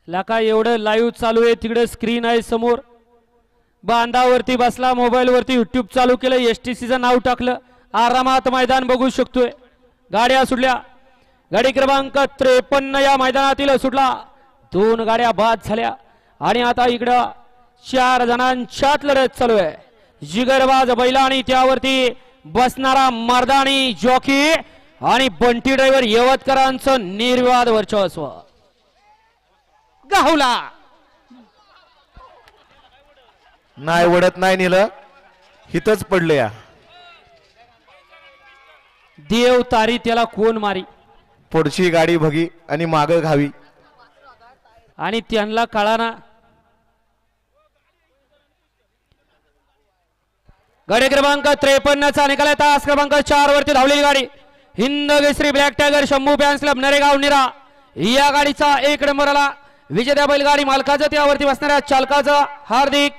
लाका एवढं लाईव्ह चालू आहे, तिकडे स्क्रीन आहे समोर, बांधावरती बसला, मोबाईल वरती युट्यूब चालू केलं, एसटीसीचं नाव टाकलं, आरामात मैदान बघू शकतोय। गाड्या सुटल्या, गाडी क्रमांक 53 या मैदानातील सुटला, 2 गाड्या बाद झाल्या आणि आता इकडं 4 जणांच्यात लढत चालू आहे। जिगरबाज बैला आणि त्यावरती बसणारा मर्दानी जॉकी आणि बंटी ड्रायव्हर यवतकरांचं निर्विवाद वर्चस्व। गाहुला नाही वडत नाही नेलं, हितच पडलं या। देव तारी त्याला कोण मारी, पुढची गाडी बघी आणि माग घावी आणि त्यांना कळाना। गाडी क्रमांक 53 चा निकाल आहे, तास क्रमांक 4 वरती धावलेली गाडी Hind Kesari black tiger Shambhu fans club Naregaon Nira या गाडीचा 1 नंबरला विजेत्या बैलगाडी मालकाचं त्यावरती बसणाऱ्या चालकाचं हार्दिक